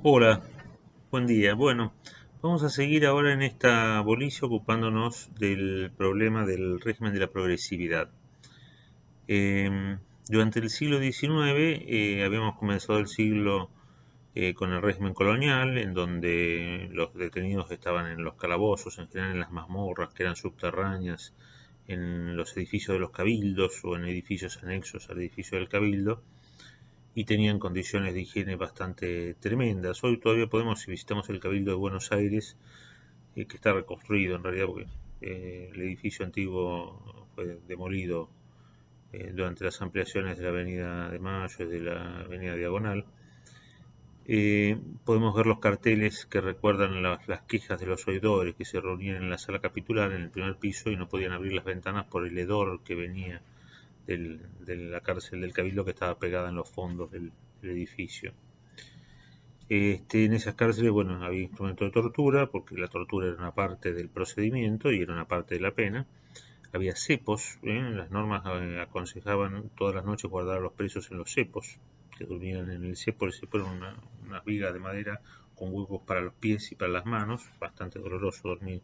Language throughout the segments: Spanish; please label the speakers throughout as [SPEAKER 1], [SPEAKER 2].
[SPEAKER 1] Hola, buen día. Bueno, vamos a seguir ahora en esta bolilla ocupándonos del problema del régimen de la progresividad. Durante el siglo XIX habíamos comenzado el siglo con el régimen colonial, en donde los detenidos estaban en los calabozos, en general en las mazmorras que eran subterráneas, en los edificios de los cabildos o en edificios anexos al edificio del cabildo y tenían condiciones de higiene bastante tremendas. Hoy todavía podemos, si visitamos el Cabildo de Buenos Aires, que está reconstruido en realidad porque el edificio antiguo fue demolido durante las ampliaciones de la Avenida de Mayo y de la Avenida Diagonal. Podemos ver los carteles que recuerdan las quejas de los oidores que se reunían en la sala capitular en el primer piso y no podían abrir las ventanas por el hedor que venía de la cárcel del Cabildo que estaba pegada en los fondos del edificio. En esas cárceles, bueno, había instrumentos de tortura, porque la tortura era una parte del procedimiento y era una parte de la pena. Había cepos, las normas aconsejaban todas las noches guardar a los presos en los cepos, que durmían en el cepo. El cepo era una viga de madera con huecos para los pies y para las manos, bastante doloroso dormir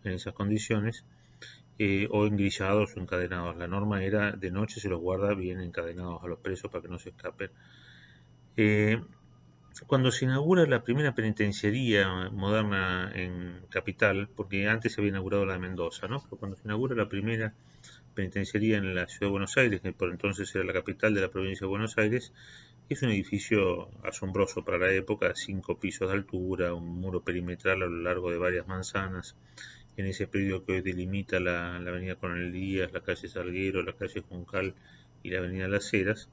[SPEAKER 1] en esas condiciones, o engrillados o encadenados. La norma era de noche se los guarda bien encadenados a los presos para que no se escapen. Eh, Cuando se inaugura la primera penitenciaría moderna en Capital, porque antes se había inaugurado la de Mendoza, ¿no? Pero cuando se inaugura la primera penitenciaría en la ciudad de Buenos Aires, que por entonces era la capital de la provincia de Buenos Aires, es un edificio asombroso para la época, 5 pisos de altura, un muro perimetral a lo largo de varias manzanas, en ese predio que hoy delimita la avenida Coronel Díaz, la calle Salguero, la calle Juncal y la avenida Las Heras.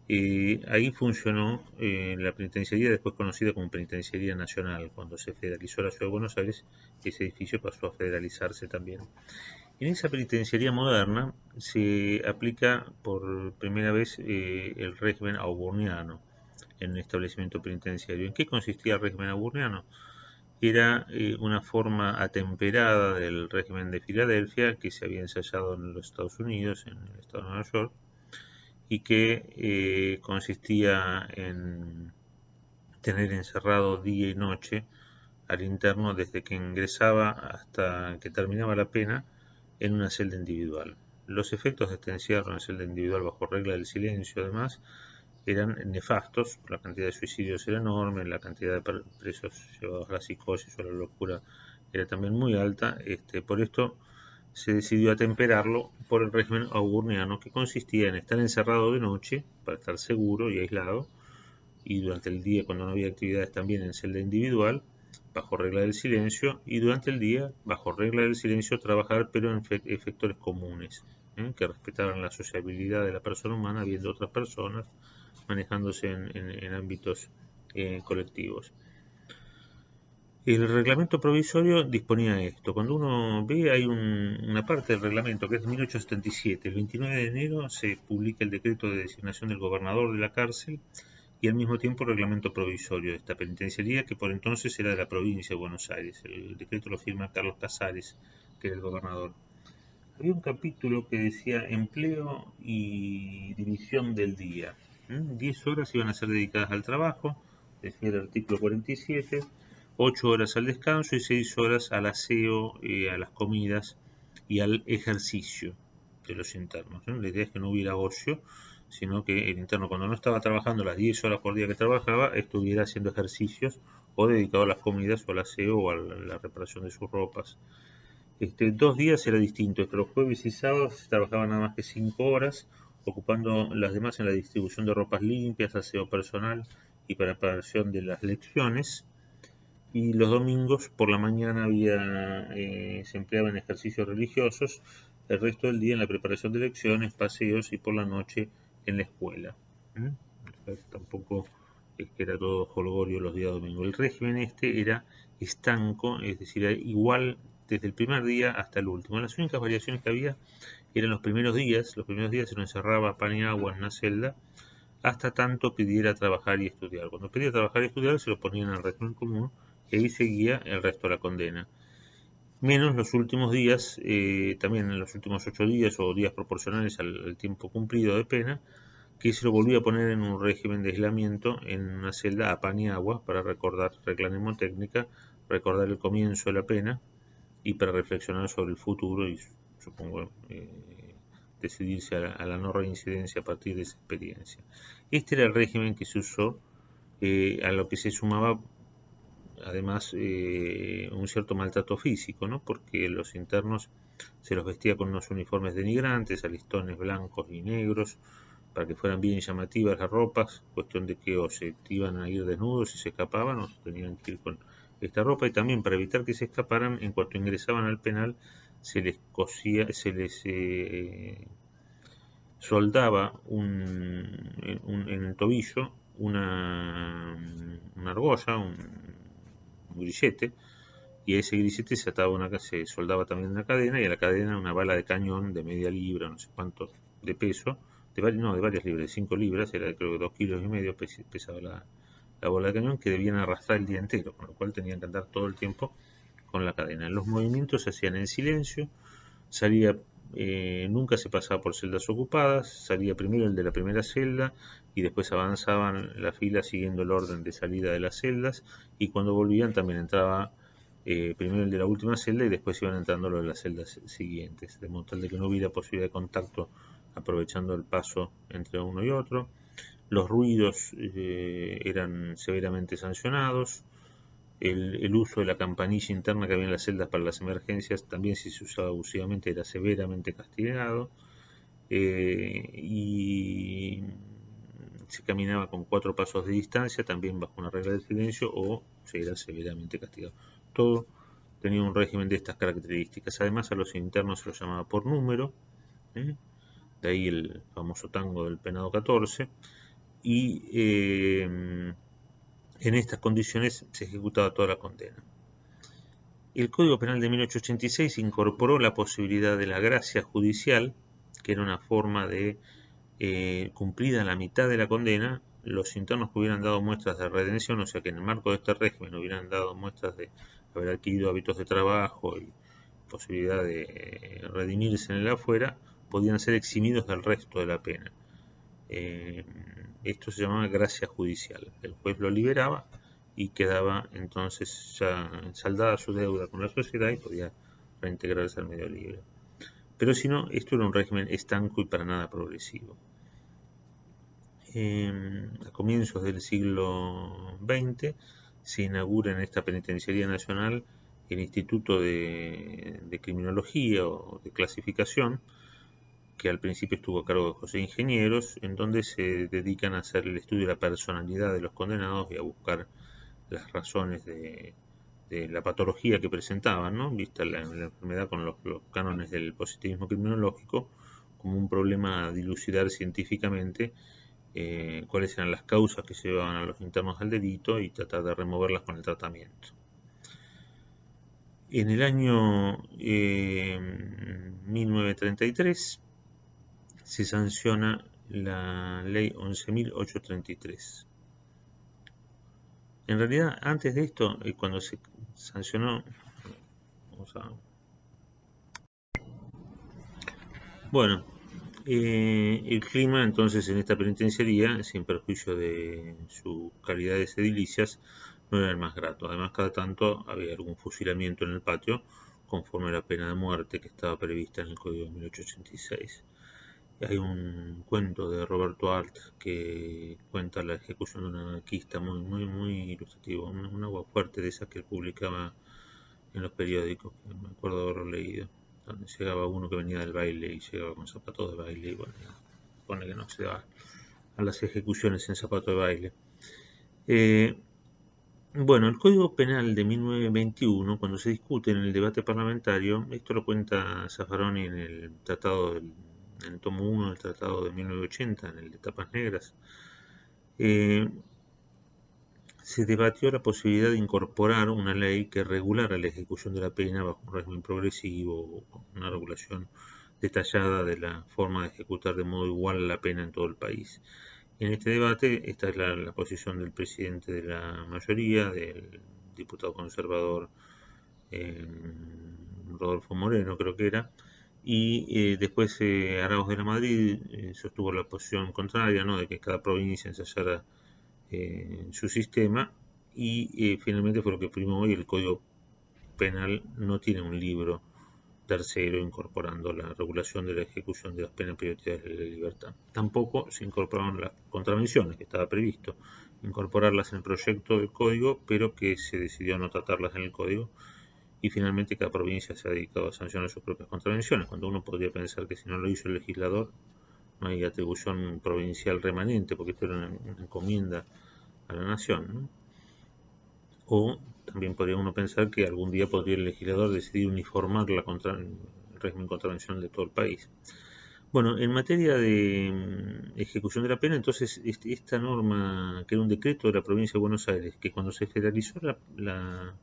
[SPEAKER 1] Ahí funcionó la penitenciaría, después conocida como Penitenciaría Nacional. Cuando se federalizó la ciudad de Buenos Aires, ese edificio pasó a federalizarse también. En esa penitenciaría moderna se aplica por primera vez el régimen auburniano en un establecimiento penitenciario. ¿En qué consistía el régimen auburniano? Era una forma atemperada del régimen de Filadelfia que se había ensayado en los Estados Unidos, en el estado de Nueva York, y que consistía en tener encerrado día y noche al interno desde que ingresaba hasta que terminaba la pena en una celda individual. Los efectos de este encierro en celda individual bajo regla del silencio, además, eran nefastos. La cantidad de suicidios era enorme, la cantidad de presos llevados a la psicosis o a la locura era también muy alta. Por esto se decidió atemperarlo por el régimen auburniano, que consistía en estar encerrado de noche para estar seguro y aislado, y durante el día, cuando no había actividades, también en celda individual, bajo regla del silencio, y durante el día, bajo regla del silencio, trabajar pero en efectores comunes, que respetaran la sociabilidad de la persona humana, viendo otras personas, manejándose en ámbitos colectivos. El reglamento provisorio disponía esto. Cuando uno ve, hay una parte del reglamento que es de 1877. El 29 de enero se publica el decreto de designación del gobernador de la cárcel y al mismo tiempo el reglamento provisorio de esta penitenciaría, que por entonces era de la provincia de Buenos Aires. El decreto lo firma Carlos Casares, que era el gobernador. Había un capítulo que decía empleo y división del día. 10 horas iban a ser dedicadas al trabajo, decía el artículo 47, 8 horas al descanso y 6 horas al aseo, a las comidas y al ejercicio de los internos. La idea es que no hubiera ocio, sino que el interno, cuando no estaba trabajando las 10 horas por día que trabajaba, estuviera haciendo ejercicios o dedicado a las comidas o al aseo o a la reparación de sus ropas. 2 días era distinto, los jueves y sábados se trabajaban nada más que 5 horas, ocupando las demás en la distribución de ropas limpias, aseo personal y preparación de las lecciones. Y los domingos por la mañana se empleaban en ejercicios religiosos, el resto del día en la preparación de lecciones, paseos y por la noche en la escuela. ¿Mm? O sea, tampoco es que era todo jolgorio los días domingos. El régimen era estanco, es decir, era igual desde el primer día hasta el último. Las únicas variaciones que había eran los primeros días se nos encerraba pan y agua en una celda, hasta tanto pidiera trabajar y estudiar. Cuando pedía trabajar y estudiar se lo ponían al régimen común y ahí seguía el resto de la condena. Menos los últimos días, también en los últimos 8 días o días proporcionales al tiempo cumplido de pena, que se lo volvía a poner en un régimen de aislamiento en una celda a pan y agua para recordar regla mnemotécnica, recordar el comienzo de la pena y para reflexionar sobre el futuro y supongo decidirse a la no reincidencia a partir de esa experiencia. Este era el régimen que se usó, a lo que se sumaba además un cierto maltrato físico, ¿no? Porque los internos se los vestía con unos uniformes denigrantes, a listones blancos y negros, para que fueran bien llamativas las ropas, cuestión de que o se iban a ir desnudos y se escapaban, o tenían que ir con esta ropa, y también para evitar que se escaparan, en cuanto ingresaban al penal, se les cosía, se les soldaba en el tobillo una argolla, un grillete, y a ese grillete se soldaba también una cadena, y a la cadena una bala de cañón de media libra, no sé cuánto de peso, de varias libras, de 5 libras, era creo que 2,5 kilos pesaba la bola de cañón, que debían arrastrar el día entero, con lo cual tenían que andar todo el tiempo con la cadena. Los movimientos se hacían en silencio, nunca se pasaba por celdas ocupadas, salía primero el de la primera celda y después avanzaban la fila siguiendo el orden de salida de las celdas, y cuando volvían también entraba primero el de la última celda y después iban entrando los de las celdas siguientes, de modo tal de que no hubiera posibilidad de contacto aprovechando el paso entre uno y otro. Los ruidos eran severamente sancionados. El uso de la campanilla interna que había en las celdas para las emergencias, también si se usaba abusivamente, era severamente castigado. Y se caminaba con 4 pasos de distancia, también bajo una regla de silencio, o se era severamente castigado. Todo tenía un régimen de estas características. Además, a los internos se los llamaba por número, ¿eh? De ahí el famoso tango del penado 14, y en estas condiciones se ejecutaba toda la condena. El Código Penal de 1886 incorporó la posibilidad de la gracia judicial, que era una forma de, cumplida la mitad de la condena, los internos que hubieran dado muestras de redención, o sea que en el marco de este régimen hubieran dado muestras de haber adquirido hábitos de trabajo y posibilidad de redimirse en el afuera, podían ser eximidos del resto de la pena. Esto se llamaba gracia judicial. El juez lo liberaba y quedaba entonces ya saldada su deuda con la sociedad y podía reintegrarse al medio libre. Pero si no, esto era un régimen estanco y para nada progresivo. A comienzos del siglo XX se inaugura en esta penitenciaría nacional el Instituto de Criminología o de Clasificación, que al principio estuvo a cargo de José Ingenieros, en donde se dedican a hacer el estudio de la personalidad de los condenados y a buscar las razones de la patología que presentaban, ¿no? Vista la enfermedad con los cánones del positivismo criminológico, como un problema a dilucidar científicamente, cuáles eran las causas que llevaban a los internos al delito y tratar de removerlas con el tratamiento. En el año 1933 se sanciona la ley 11.833. En realidad, antes de esto, cuando se sancionó, bueno, el clima entonces en esta penitenciaría, sin perjuicio de sus calidades edilicias, no era el más grato. Además, cada tanto había algún fusilamiento en el patio, conforme a la pena de muerte que estaba prevista en el Código de 1886. Hay un cuento de Roberto Arlt que cuenta la ejecución de un anarquista muy ilustrativo, un agua fuerte de esas que él publicaba en los periódicos, que me acuerdo haberlo leído, donde llegaba uno que venía del baile y llegaba con zapatos de baile y bueno, pone que no se va a las ejecuciones en zapatos de baile. Bueno, el Código Penal de 1921, cuando se discute en el debate parlamentario, esto lo cuenta Zaffaroni en el tratado en el tomo 1 del Tratado de 1980, en el de Tapas Negras, se debatió la posibilidad de incorporar una ley que regulara la ejecución de la pena bajo un régimen progresivo o con una regulación detallada de la forma de ejecutar de modo igual la pena en todo el país. En este debate, esta es la posición del presidente de la mayoría, del diputado conservador Rodolfo Moreno, creo que era, y después Arauz de la Madrid sostuvo la posición contraria, ¿no?, de que cada provincia ensayara su sistema, y finalmente fue lo que primó, y el Código Penal no tiene un libro tercero incorporando la regulación de la ejecución de las penas privativas de la libertad. Tampoco se incorporaron las contravenciones, que estaba previsto incorporarlas en el proyecto del código, pero que se decidió no tratarlas en el código, y finalmente cada provincia se ha dedicado a sancionar sus propias contravenciones, cuando uno podría pensar que si no lo hizo el legislador no hay atribución provincial remanente, porque esto era una encomienda a la nación, ¿no? O también podría uno pensar que algún día podría el legislador decidir uniformar el régimen contravencional de todo el país. Bueno, en materia de ejecución de la pena, entonces esta norma, que era un decreto de la provincia de Buenos Aires, que cuando se federalizó la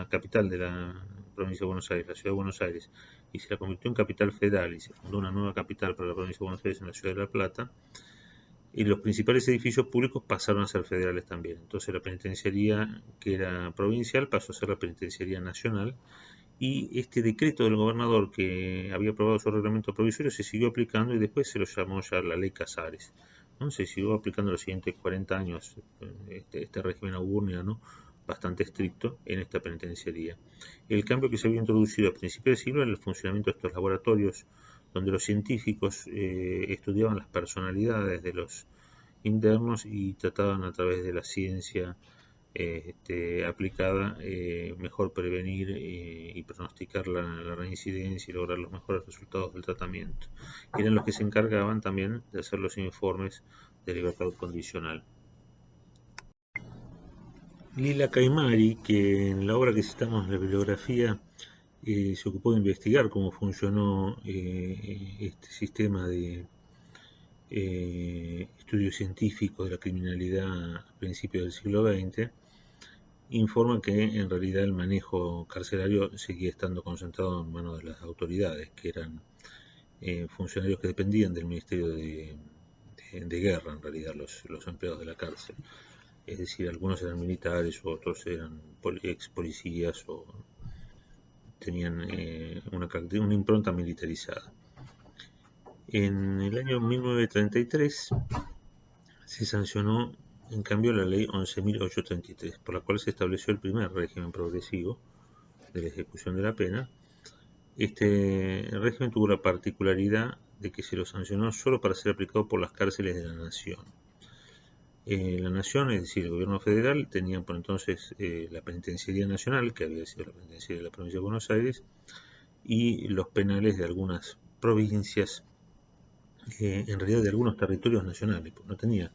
[SPEAKER 1] capital de la provincia de Buenos Aires, la ciudad de Buenos Aires, y se la convirtió en capital federal y se fundó una nueva capital para la provincia de Buenos Aires en la ciudad de La Plata, y los principales edificios públicos pasaron a ser federales también. Entonces la penitenciaría, que era provincial, pasó a ser la penitenciaría nacional, y este decreto del gobernador, que había aprobado su reglamento provisorio, se siguió aplicando y después se lo llamó ya la ley Casares, ¿no? Se siguió aplicando los siguientes 40 años este régimen auburniano bastante estricto en esta penitenciaría. El cambio que se había introducido a principios del siglo era el funcionamiento de estos laboratorios, donde los científicos estudiaban las personalidades de los internos y trataban a través de la ciencia aplicada, mejor prevenir y pronosticar la reincidencia y lograr los mejores resultados del tratamiento. Eran los que se encargaban también de hacer los informes de libertad condicional. Lila Caimari, que en la obra que citamos, la bibliografía, se ocupó de investigar cómo funcionó este sistema de estudio científico de la criminalidad a principios del siglo XX, informa que en realidad el manejo carcelario seguía estando concentrado en manos de las autoridades, que eran funcionarios que dependían del Ministerio de Guerra, en realidad, los empleados de la cárcel. Es decir, algunos eran militares, otros eran ex policías o tenían una impronta militarizada. En el año 1933 se sancionó, en cambio, la ley 11.833, por la cual se estableció el primer régimen progresivo de la ejecución de la pena. Este régimen tuvo la particularidad de que se lo sancionó solo para ser aplicado por las cárceles de la nación. La nación, es decir, el gobierno federal, tenía por entonces la penitenciaría nacional, que había sido la penitenciaría de la provincia de Buenos Aires, y los penales de algunas provincias, en realidad de algunos territorios nacionales, pues no tenía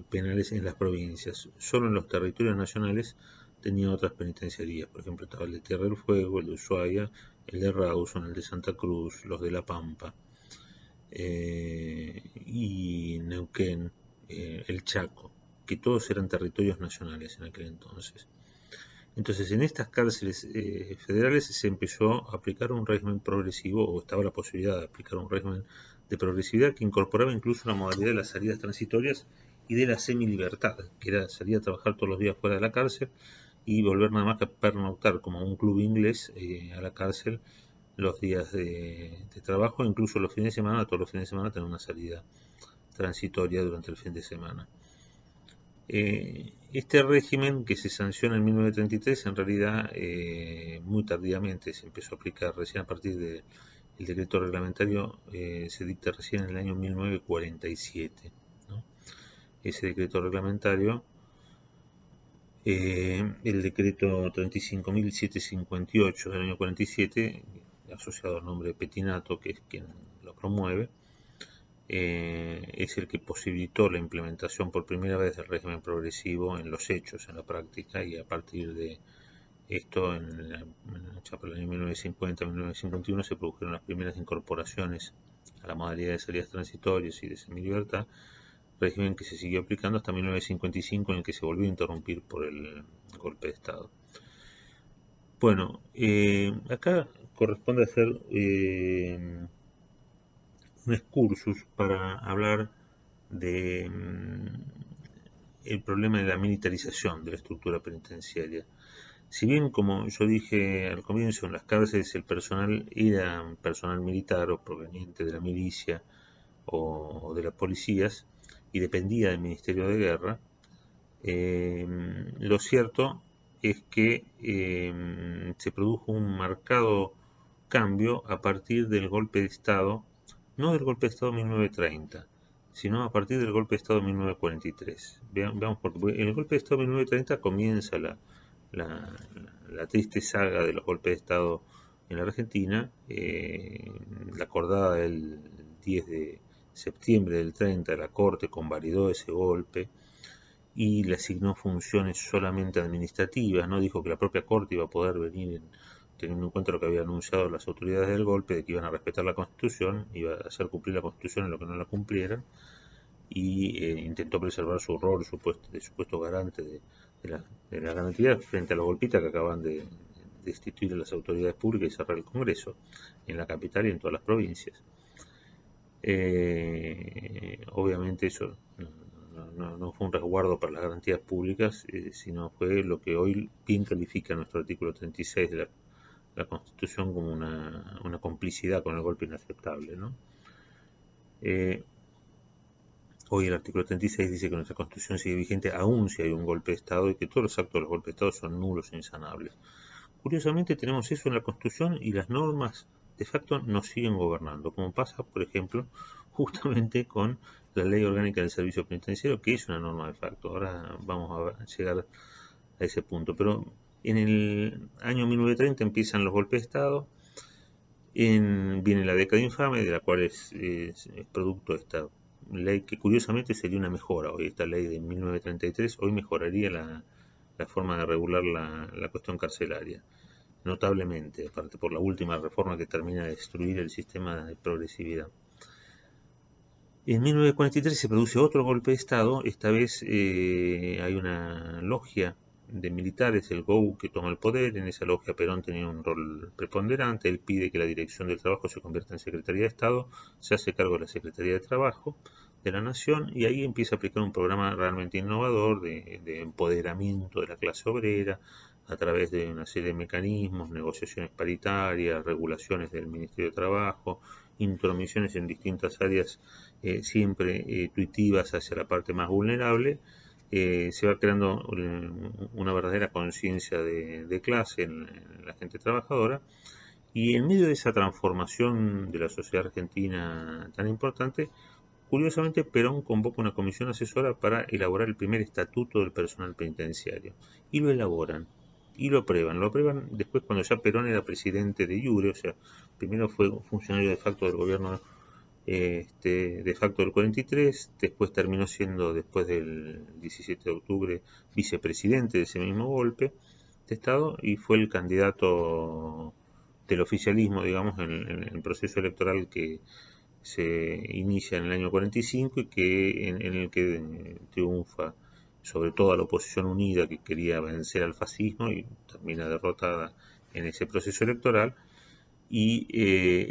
[SPEAKER 1] penales en las provincias, solo en los territorios nacionales tenía otras penitenciarías. Por ejemplo, estaba el de Tierra del Fuego, el de Ushuaia, el de Rawson, el de Santa Cruz, los de La Pampa, y Neuquén, el Chaco, que todos eran territorios nacionales en aquel entonces. Entonces, en estas cárceles federales se empezó a aplicar un régimen progresivo, o estaba la posibilidad de aplicar un régimen de progresividad que incorporaba incluso la modalidad de las salidas transitorias y de la semilibertad, que era salir a trabajar todos los días fuera de la cárcel y volver nada más que a pernoctar como un club inglés a la cárcel los días de trabajo, incluso los fines de semana, todos los fines de semana tener una salida transitoria durante el fin de semana. Este régimen, que se sanciona en 1933, en realidad muy tardíamente se empezó a aplicar, recién a partir del decreto reglamentario, se dicta recién en el año 1947, ¿no? Ese decreto reglamentario, el decreto 35.758 del año 47, asociado al nombre de Petinato, que es quien lo promueve, es el que posibilitó la implementación por primera vez del régimen progresivo en los hechos, en la práctica, y a partir de esto, ya por el año 1950-1951, se produjeron las primeras incorporaciones a la modalidad de salidas transitorias y de semilibertad, régimen que se siguió aplicando hasta 1955, en el que se volvió a interrumpir por el golpe de Estado. Bueno, acá corresponde hacer un excursus para hablar de el problema de la militarización de la estructura penitenciaria. Si bien, como yo dije al comienzo, en las cárceles el personal era personal militar o proveniente de la milicia o de las policías y dependía del Ministerio de Guerra, lo cierto es que se produjo un marcado cambio a partir del golpe de Estado, no del golpe de Estado de 1930, sino a partir del golpe de Estado de 1943. Veamos por qué. Porque el golpe de Estado de 1930 comienza la, la triste saga de los golpes de Estado en la Argentina, la acordada del 10 de septiembre del 30, la Corte convalidó ese golpe y le asignó funciones solamente administrativas, no dijo que la propia Corte iba a poder venir teniendo en cuenta lo que habían anunciado las autoridades del golpe, de que iban a respetar la Constitución, iba a hacer cumplir la Constitución en lo que no la cumplieran, y intentó preservar su rol de supuesto garante de la garantía frente a los golpistas que acaban de destituir a las autoridades públicas y cerrar el Congreso en la capital y en todas las provincias. Obviamente eso no fue un resguardo para las garantías públicas, sino fue lo que hoy bien califica nuestro artículo 36 de la Constitución como una complicidad con el golpe inaceptable, ¿no? Hoy el artículo 36 dice que nuestra Constitución sigue vigente aún si hay un golpe de Estado y que todos los actos de los golpes de Estado son nulos e insanables. Curiosamente tenemos eso en la Constitución y las normas de facto nos siguen gobernando, como pasa, por ejemplo, justamente con la Ley Orgánica del Servicio Penitenciario, que es una norma de facto. Ahora vamos a llegar a ese punto. Pero en el año 1930 empiezan los golpes de Estado, viene la década infame, de la cual es producto esta ley que curiosamente sería una mejora. Hoy esta ley de 1933 hoy mejoraría la forma de regular la cuestión carcelaria notablemente, aparte por la última reforma que termina de destruir el sistema de progresividad. En 1943 se produce otro golpe de Estado, esta vez hay una logia de militares, el GOU, que toma el poder. En esa logia Perón tenía un rol preponderante, él pide que la dirección del trabajo se convierta en Secretaría de Estado, se hace cargo de la Secretaría de Trabajo de la Nación y ahí empieza a aplicar un programa realmente innovador de empoderamiento de la clase obrera a través de una serie de mecanismos, negociaciones paritarias, regulaciones del Ministerio de Trabajo, intromisiones en distintas áreas siempre tuitivas hacia la parte más vulnerable. Se va creando una verdadera conciencia de clase en la gente trabajadora y en medio de esa transformación de la sociedad argentina tan importante, curiosamente Perón convoca una comisión asesora para elaborar el primer estatuto del personal penitenciario y lo elaboran y lo aprueban después cuando ya Perón era presidente de iure, o sea, primero fue funcionario de facto del gobierno de facto del 43, después terminó siendo, después del 17 de octubre, vicepresidente de ese mismo golpe de Estado y fue el candidato del oficialismo, digamos, en el proceso electoral que se inicia en el año 45 y en el que triunfa sobre todo a la oposición unida que quería vencer al fascismo y termina derrotada en ese proceso electoral y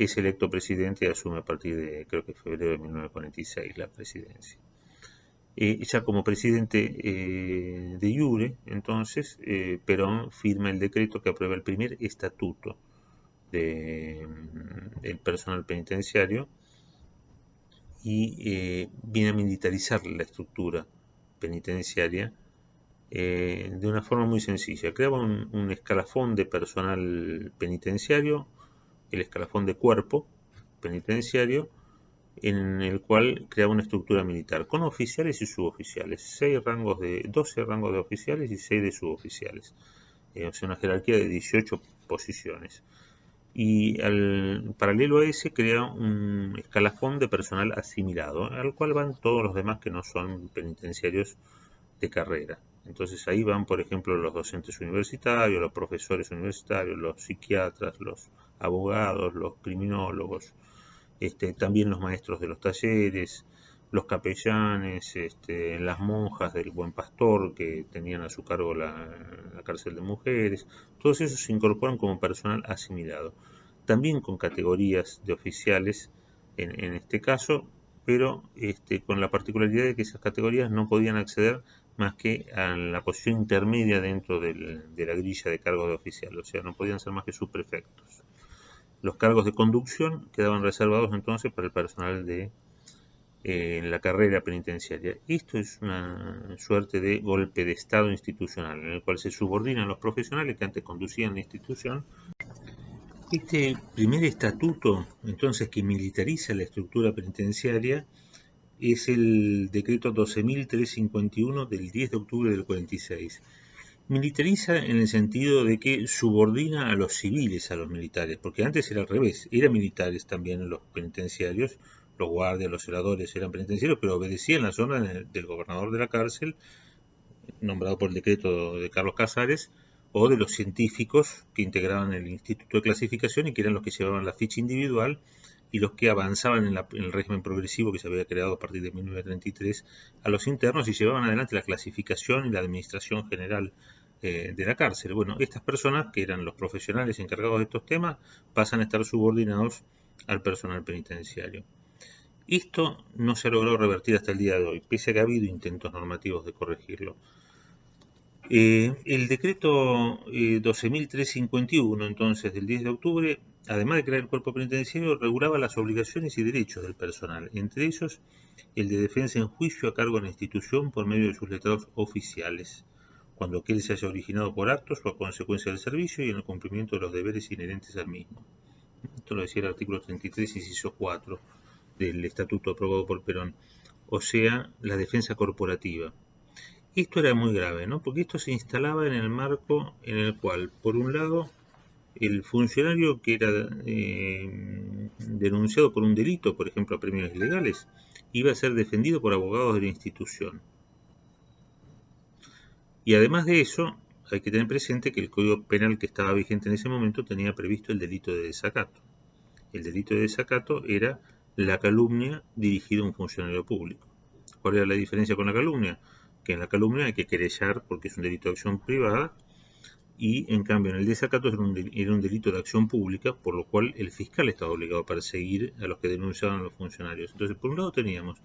[SPEAKER 1] es electo presidente y asume a partir de, creo que febrero de 1946, la presidencia. Ya como presidente de iure, entonces, Perón firma el decreto que aprueba el primer estatuto del personal penitenciario y viene a militarizar la estructura penitenciaria de una forma muy sencilla. Creaba un escalafón de personal penitenciario, el escalafón de cuerpo penitenciario, en el cual creaba una estructura militar con oficiales y suboficiales, 12 rangos de oficiales y 6 de suboficiales, o sea, una jerarquía de 18 posiciones. Y paralelo a ese crea un escalafón de personal asimilado, al cual van todos los demás que no son penitenciarios de carrera. Entonces ahí van, por ejemplo, los docentes universitarios, los profesores universitarios, los psiquiatras, los abogados, los criminólogos, también los maestros de los talleres, los capellanes, las monjas del Buen Pastor que tenían a su cargo la cárcel de mujeres, todos esos se incorporan como personal asimilado, también con categorías de oficiales en este caso, pero con la particularidad de que esas categorías no podían acceder más que a la posición intermedia dentro de la grilla de cargos de oficial, o sea, no podían ser más que subprefectos. Los cargos de conducción quedaban reservados entonces para el personal de la carrera penitenciaria. Esto es una suerte de golpe de Estado institucional, en el cual se subordinan los profesionales que antes conducían la institución. Este primer estatuto, entonces, que militariza la estructura penitenciaria, es el decreto 12.351 del 10 de octubre del 46. Militariza en el sentido de que subordina a los civiles a los militares, porque antes era al revés, eran militares también los penitenciarios, los guardias, los celadores eran penitenciarios, pero obedecían las órdenes del gobernador de la cárcel, nombrado por el decreto de Carlos Casares, o de los científicos que integraban el Instituto de Clasificación y que eran los que llevaban la ficha individual y los que avanzaban en el régimen progresivo que se había creado a partir de 1933 a los internos y llevaban adelante la clasificación y la administración general de la cárcel. Bueno, estas personas, que eran los profesionales encargados de estos temas, pasan a estar subordinados al personal penitenciario. Esto no se ha logrado revertir hasta el día de hoy, pese a que ha habido intentos normativos de corregirlo. El decreto 12.351, entonces, del 10 de octubre, además de crear el cuerpo penitenciario, regulaba las obligaciones y derechos del personal, entre ellos el de defensa en juicio a cargo de la institución por medio de sus letrados oficiales, cuando aquel se haya originado por actos o a consecuencia del servicio y en el cumplimiento de los deberes inherentes al mismo. Esto lo decía el artículo 33, inciso 4 del estatuto aprobado por Perón, o sea, la defensa corporativa. Esto era muy grave, ¿no? Porque esto se instalaba en el marco en el cual, por un lado, el funcionario que era denunciado por un delito, por ejemplo, a premios ilegales, iba a ser defendido por abogados de la institución. Y además de eso, hay que tener presente que el Código Penal que estaba vigente en ese momento tenía previsto el delito de desacato. El delito de desacato era la calumnia dirigida a un funcionario público. ¿Cuál era la diferencia con la calumnia? Que en la calumnia hay que querellar porque es un delito de acción privada y en cambio en el desacato era un delito de acción pública, por lo cual el fiscal estaba obligado a perseguir a los que denunciaban a los funcionarios. Entonces, por un lado teníamos,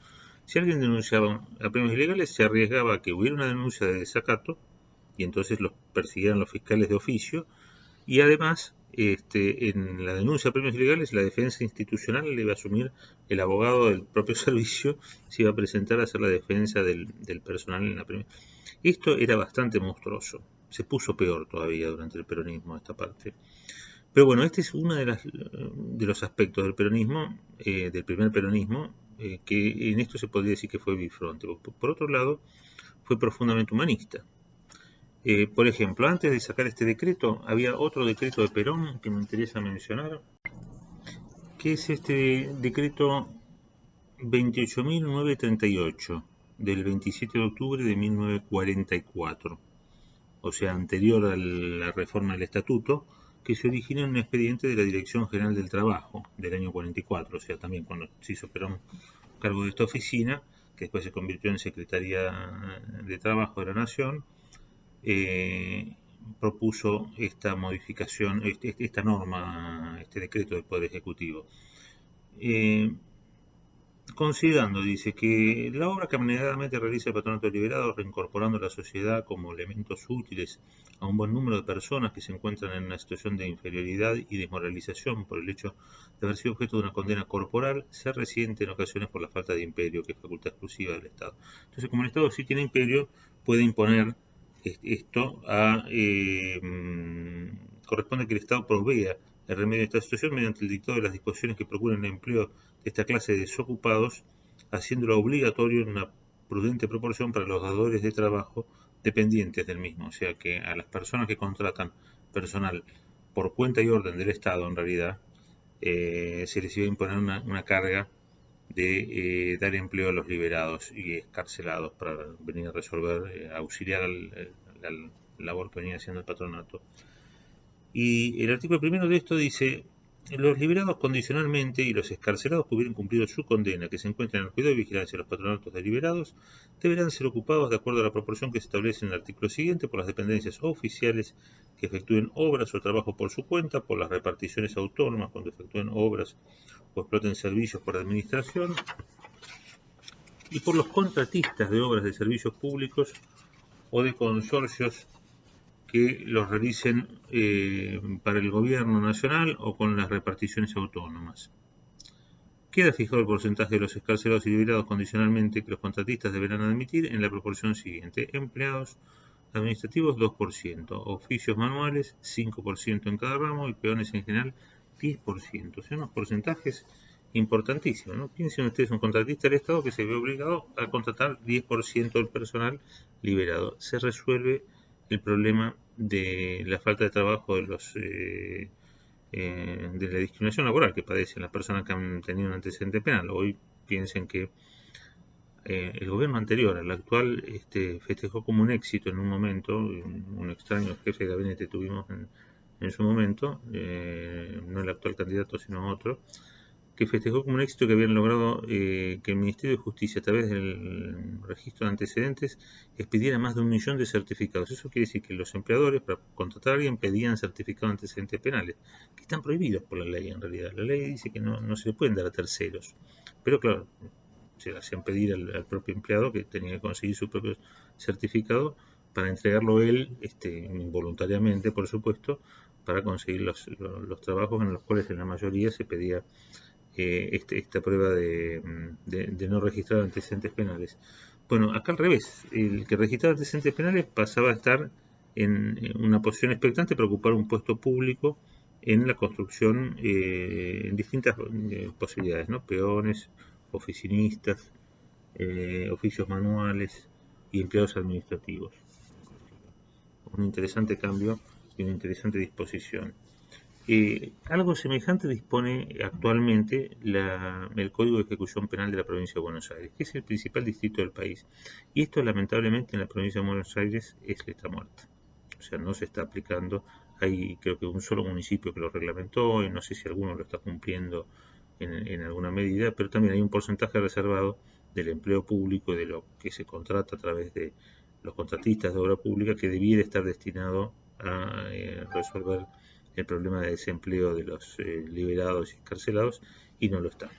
[SPEAKER 1] si alguien denunciaba a premios ilegales, se arriesgaba a que hubiera una denuncia de desacato y entonces los persiguieran los fiscales de oficio, y además en la denuncia de premios ilegales la defensa institucional le iba a asumir el abogado del propio servicio, se iba a presentar a hacer la defensa del personal en la premia. Esto era bastante monstruoso, se puso peor todavía durante el peronismo esta parte. Pero bueno, este es uno de los aspectos del peronismo, del primer peronismo, que en esto se podría decir que fue bifronte. Por otro lado, fue profundamente humanista. Por ejemplo, antes de sacar este decreto, había otro decreto de Perón que me interesa mencionar, que es este decreto 28.938 del 27 de octubre de 1944, o sea, anterior a la reforma del estatuto, que se origina en un expediente de la Dirección General del Trabajo del año 44, o sea, también cuando se hizo Perón cargo de esta oficina, que después se convirtió en Secretaría de Trabajo de la Nación. Propuso esta modificación, esta norma, este decreto del Poder Ejecutivo. Considerando, dice, que la obra que abnegadamente realiza el Patronato de Liberados, reincorporando a la sociedad como elementos útiles a un buen número de personas que se encuentran en una situación de inferioridad y desmoralización por el hecho de haber sido objeto de una condena corporal, se resiente en ocasiones por la falta de imperio, que es facultad exclusiva del Estado. Entonces, como el Estado sí tiene imperio, puede imponer esto corresponde que el Estado provea el remedio de esta situación mediante el dictado de las disposiciones que procuren el empleo de esta clase de desocupados, haciéndolo obligatorio en una prudente proporción para los dadores de trabajo dependientes del mismo. O sea que a las personas que contratan personal por cuenta y orden del Estado, en realidad, se les iba a imponer una carga de dar empleo a los liberados y excarcelados para venir a resolver, auxiliar la labor que venía haciendo el patronato. Y el artículo primero de esto dice: los liberados condicionalmente y los excarcelados que hubieran cumplido su condena, que se encuentran en el cuidado y vigilancia de los patronatos de liberados, deberán ser ocupados de acuerdo a la proporción que se establece en el artículo siguiente por las dependencias oficiales que efectúen obras o trabajo por su cuenta, por las reparticiones autónomas cuando efectúen obras o exploten servicios por administración, y por los contratistas de obras de servicios públicos o de consorcios que los realicen para el gobierno nacional o con las reparticiones autónomas. Queda fijado el porcentaje de los excarcelados y liberados condicionalmente que los contratistas deberán admitir en la proporción siguiente: empleados administrativos 2%, oficios manuales 5% en cada ramo y peones en general 10%. O sea, unos porcentajes importantísimos, ¿no? Piensen ustedes, un contratista del Estado que se ve obligado a contratar 10% del personal liberado. Se resuelve el problema de la falta de trabajo de los de la discriminación laboral que padecen las personas que han tenido un antecedente penal. Hoy piensen que el gobierno anterior al actual festejó como un éxito en un momento, un extraño jefe de gabinete tuvimos en su momento, no el actual candidato sino otro, que festejó como un éxito que habían logrado que el Ministerio de Justicia, a través del registro de antecedentes, expidiera más de 1 millón de certificados. Eso quiere decir que los empleadores, para contratar a alguien, pedían certificados de antecedentes penales, que están prohibidos por la ley en realidad. La ley dice que no se le pueden dar a terceros. Pero claro, se le hacían pedir al propio empleado que tenía que conseguir su propio certificado para entregarlo él, involuntariamente, por supuesto, para conseguir los trabajos en los cuales en la mayoría se pedía esta prueba de no registrar antecedentes penales. Bueno, acá al revés, el que registraba antecedentes penales pasaba a estar en una posición expectante para ocupar un puesto público en la construcción en distintas posibilidades, ¿no? Peones, oficinistas, oficios manuales y empleados administrativos. Un interesante cambio y una interesante disposición. Algo semejante dispone actualmente el Código de Ejecución Penal de la Provincia de Buenos Aires, que es el principal distrito del país. Y esto, lamentablemente, en la Provincia de Buenos Aires es letra muerta. O sea, no se está aplicando. Hay, creo que un solo municipio que lo reglamentó, y no sé si alguno lo está cumpliendo en alguna medida, pero también hay un porcentaje reservado del empleo público, de lo que se contrata a través de los contratistas de obra pública, que debiera estar destinado a resolver el problema de desempleo de los liberados y excarcelados, y no lo está.